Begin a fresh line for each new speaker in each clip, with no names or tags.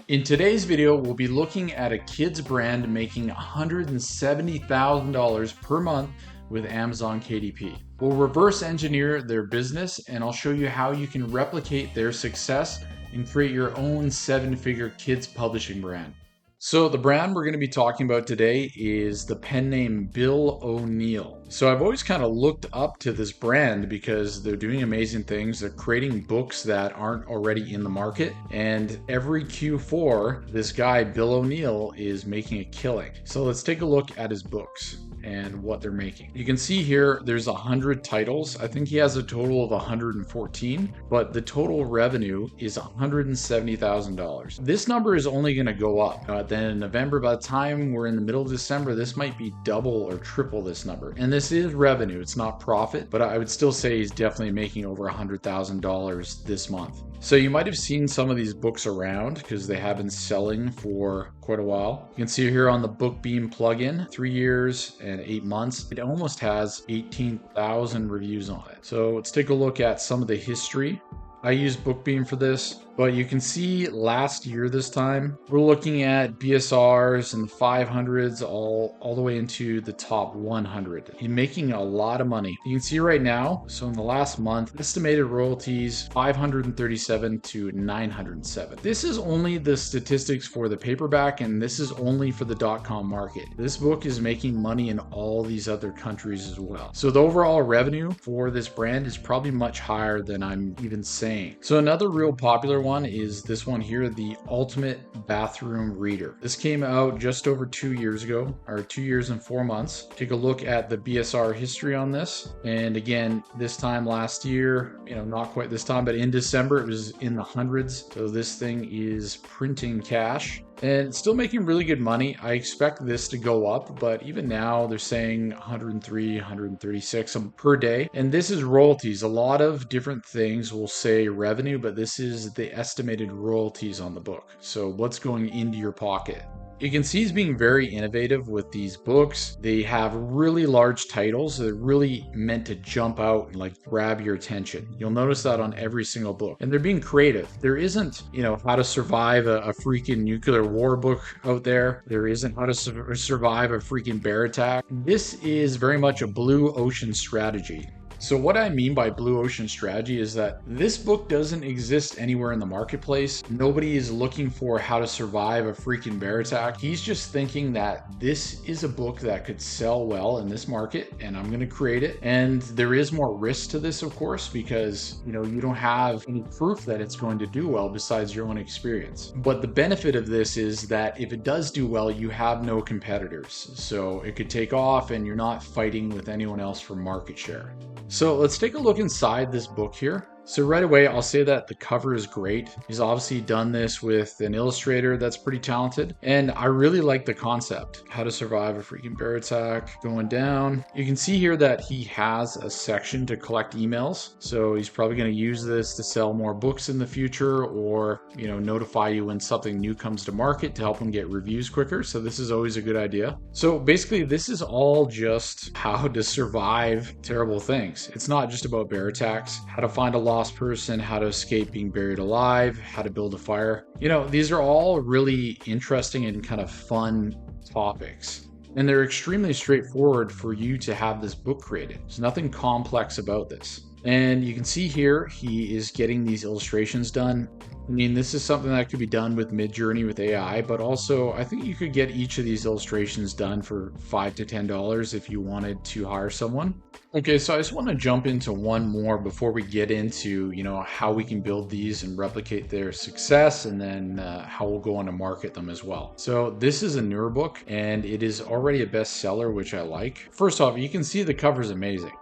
In today's video, we'll be looking at a kids brand making $170,000 per month with Amazon KDP. We'll reverse engineer their business and I'll show you how you can replicate their success and create your own seven-figure kids publishing brand. So the brand we're going to be talking about today is the pen name Bill O'Neill. So I've always kind of looked up to this brand because they're doing amazing things. They're creating books that aren't already in the market. And every Q4, this guy, Bill O'Neill, is making a killing. So let's take a look at his books and what they're making. You can see here there's 100 titles. I think he has a total of 114, but the total revenue is $170,000. This number is only going to go up. Then in November, by the time we're in the middle of December, this might be double or triple this number. And this is revenue, it's not profit, but I would still say he's definitely making over $100,000 this month. So you might have seen some of these books around because they have been selling for quite a while. You can see here on the BookBeam plugin, 3 years and 8 months. It almost has 18,000 reviews on it. So let's take a look at some of the history. I use BookBeam for this, but you can see last year this time, we're looking at BSRs and the 500s all the way into the top 100. He's making a lot of money. You can see right now, so in the last month, estimated royalties 537 to 907. This is only the statistics for the paperback, and this is only for the .com market. This book is making money in all these other countries as well. So the overall revenue for this brand is probably much higher than I'm even saying. So another real popular one is this one here, the Ultimate Bathroom Reader. This came out just over 2 years ago, or 2 years and 4 months. Take a look at the BSR history on this. And again, this time last year, not quite this time, but in December, it was in the hundreds. So this thing is printing cash. And still making really good money. I expect this to go up, but even now they're saying 103, 136 per day. And this is royalties. A lot of different things will say revenue, but this is the estimated royalties on the book. So what's going into your pocket? You can see he's being very innovative with these books. They have really large titles. They're really meant to jump out and grab your attention. You'll notice that on every single book. And they're being creative. There isn't, how to survive a freaking nuclear war book out there. There isn't how to survive a freaking bear attack. This is very much a blue ocean strategy. So what I mean by blue ocean strategy is that this book doesn't exist anywhere in the marketplace. Nobody is looking for how to survive a freaking bear attack. He's just thinking that this is a book that could sell well in this market and I'm going to create it. And there is more risk to this, of course, because you don't have any proof that it's going to do well besides your own experience. But the benefit of this is that if it does do well, you have no competitors. So it could take off and you're not fighting with anyone else for market share. So let's take a look inside this book here. So right away, I'll say that the cover is great. He's obviously done this with an illustrator that's pretty talented. And I really like the concept. How to survive a freaking bear attack. Going down. You can see here that he has a section to collect emails. So he's probably going to use this to sell more books in the future or, notify you when something new comes to market to help him get reviews quicker. So this is always a good idea. So basically, this is all just how to survive terrible things. It's not just about bear attacks. How to find a lost person, how to escape being buried alive, how to build a fire. These are all really interesting and kind of fun topics. And they're extremely straightforward for you to have this book created. There's nothing complex about this. And you can see here, he is getting these illustrations done. I mean, this is something that could be done with Midjourney with AI, but also I think you could get each of these illustrations done for $5 to $10 if you wanted to hire someone. Okay, so I just want to jump into one more before we get into, how we can build these and replicate their success, and then how we'll go on to market them as well. So this is a newer book, and it is already a bestseller, which I like. First off, you can see the cover is amazing.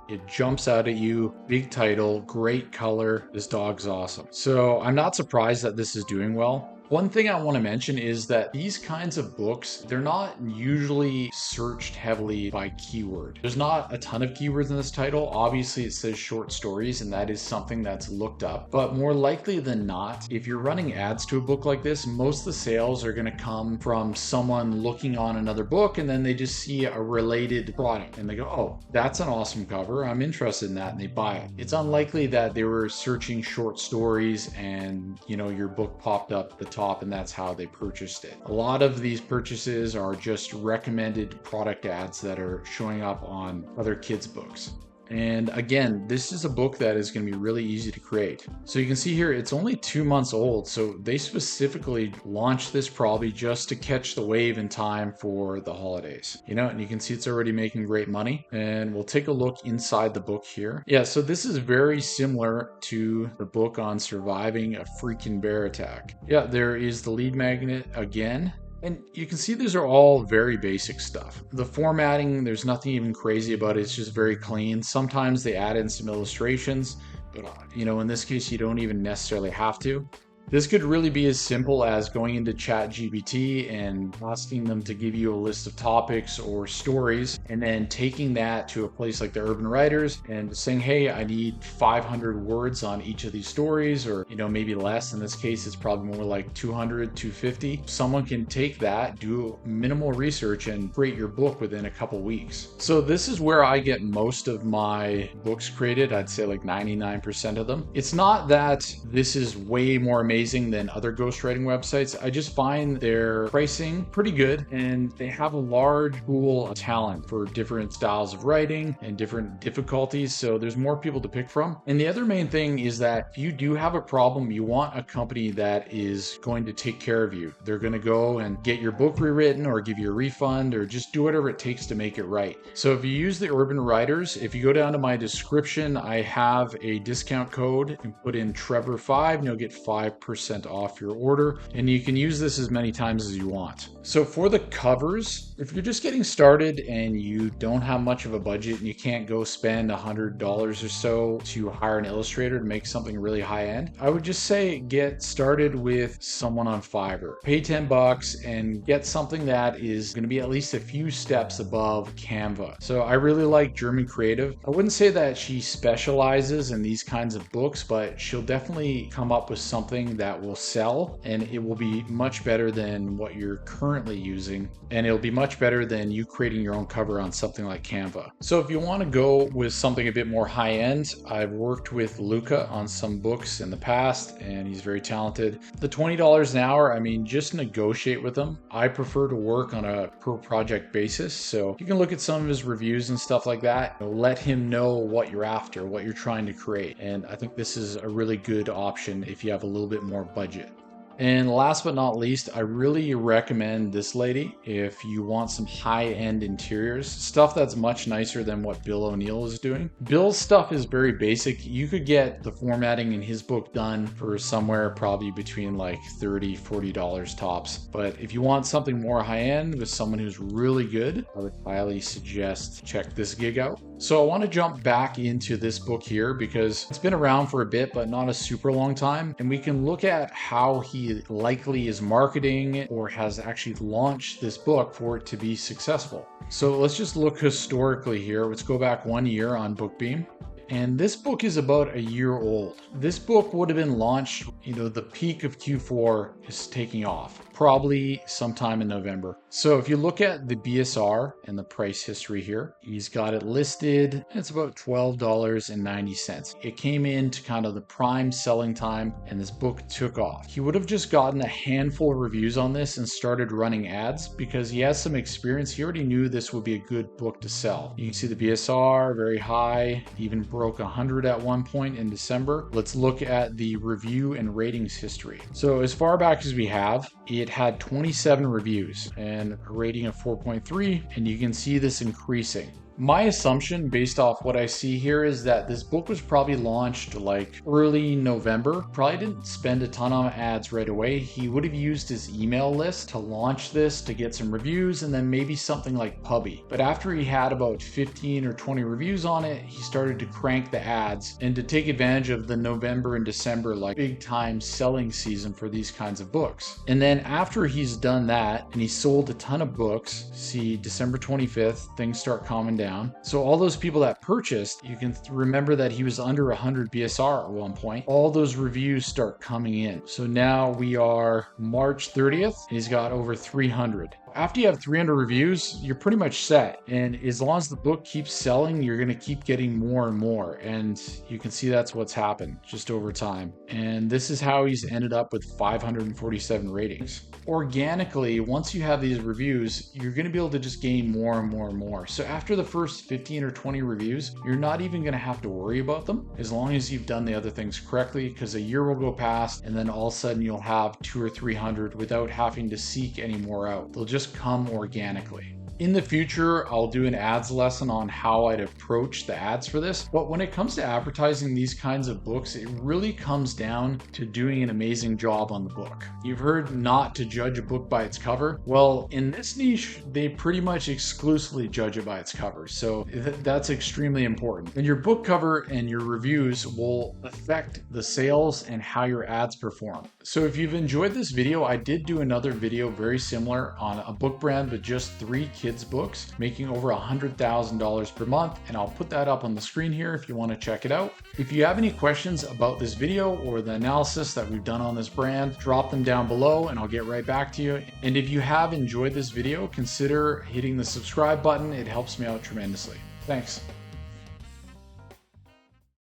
It jumps out at you, big title, great color. This dog's awesome. So I'm not surprised that this is doing well. One thing I want to mention is that these kinds of books, they're not usually searched heavily by keyword. There's not a ton of keywords in this title. Obviously, it says short stories, and that is something that's looked up. But more likely than not, if you're running ads to a book like this, most of the sales are going to come from someone looking on another book, and then they just see a related product, and they go, oh, that's an awesome cover, whatever, I'm interested in that, and they buy it. It's unlikely that they were searching short stories and, your book popped up at the top and that's how they purchased it. A lot of these purchases are just recommended product ads that are showing up on other kids' books. And again, this is a book that is going to be really easy to create. So you can see here, it's only 2 months old. So they specifically launched this probably just to catch the wave in time for the holidays. And you can see it's already making great money. And we'll take a look inside the book here. Yeah, so this is very similar to the book on surviving a freaking bear attack. Yeah, there is the lead magnet again. And you can see these are all very basic stuff. The formatting, there's nothing even crazy about it. It's just very clean. Sometimes they add in some illustrations, but in this case, you don't even necessarily have to. This could really be as simple as going into ChatGPT and asking them to give you a list of topics or stories, and then taking that to a place like the Urban Writers and saying, hey, I need 500 words on each of these stories, or maybe less. In this case, it's probably more like 200, 250. Someone can take that, do minimal research, and create your book within a couple weeks. So this is where I get most of my books created. I'd say like 99% of them. It's not that this is way more amazing than other ghostwriting websites. I just find their pricing pretty good, and they have a large pool of talent for different styles of writing and different difficulties, so there's more people to pick from. And the other main thing is that if you do have a problem, you want a company that is going to take care of you. They're going to go and get your book rewritten or give you a refund or just do whatever it takes to make it right. So if you use the Urban Writers, if you go down to my description, I have a discount code. You can put in Trevor5 and you'll get 5% off your order, and you can use this as many times as you want. So for the covers, if you're just getting started and you don't have much of a budget and you can't go spend $100 or so to hire an illustrator to make something really high end, I would just say get started with someone on Fiverr. Pay $10 and get something that is going to be at least a few steps above Canva. So I really like German Creative. I wouldn't say that she specializes in these kinds of books, but she'll definitely come up with something that will sell, and it will be much better than what you're currently using, and it'll be much better than you creating your own cover on something like Canva. So if you want to go with something a bit more high end, I've worked with Luca on some books in the past, and he's very talented. The $20 an hour, just negotiate with him. I prefer to work on a per project basis, so you can look at some of his reviews and stuff like that. Let him know what you're after, what you're trying to create, and I think this is a really good option if you have a little bit more budget. And last but not least, I really recommend this lady if you want some high-end interiors, stuff that's much nicer than what Bill O'Neill is doing. Bill's stuff is very basic. You could get the formatting in his book done for somewhere probably between like $30, $40 tops. But if you want something more high-end with someone who's really good, I would highly suggest check this gig out. So I want to jump back into this book here because it's been around for a bit, but not a super long time. And we can look at how he likely is marketing or has actually launched this book for it to be successful. So let's just look historically here. Let's go back 1 year on BookBeam. And this book is about a year old. This book would have been launched, the peak of Q4 is taking off, probably sometime in November. So if you look at the BSR and the price history here, he's got it listed. It's about $12.90. It came into kind of the prime selling time and this book took off. He would have just gotten a handful of reviews on this and started running ads because he has some experience. He already knew this would be a good book to sell. You can see the BSR very high, even broke 100 at one point in December. Let's look at the review and ratings history. So as far back as we have, it had 27 reviews and a rating of 4.3, and you can see this increasing. My assumption based off what I see here is that this book was probably launched like early November. Probably didn't spend a ton on ads right away. He would have used his email list to launch this to get some reviews and then maybe something like Pubby. But after he had about 15 or 20 reviews on it, he started to crank the ads and to take advantage of the November and December like big time selling season for these kinds of books. And then after he's done that and he sold a ton of books, see December 25th, things start calming down. down. So all those people that purchased, you can remember that he was under 100 BSR at one point. All those reviews start coming in. So now we are March 30th. He's got over 300. After you have 300 reviews, you're pretty much set. And as long as the book keeps selling, you're going to keep getting more and more. And you can see that's what's happened just over time. And this is how he's ended up with 547 ratings. Organically, once you have these reviews, you're going to be able to just gain more and more and more. So after the first 15 or 20 reviews, you're not even going to have to worry about them as long as you've done the other things correctly, because a year will go past and then all of a sudden you'll have 200 or 300 without having to seek any more out. They'll just come organically. In the future, I'll do an ads lesson on how I'd approach the ads for this. But when it comes to advertising these kinds of books, it really comes down to doing an amazing job on the book. You've heard not to judge a book by its cover. Well, in this niche, they pretty much exclusively judge it by its cover. So that's extremely important. And your book cover and your reviews will affect the sales and how your ads perform. So if you've enjoyed this video, I did do another video very similar on a book brand with just 3 kids books making over $100,000 per month, and I'll put that up on the screen here if you want to check it out. If you have any questions about this video or the analysis that we've done on this brand, drop them down below and I'll get right back to you. And if you have enjoyed this video, consider hitting the subscribe button. It helps me out tremendously. Thanks.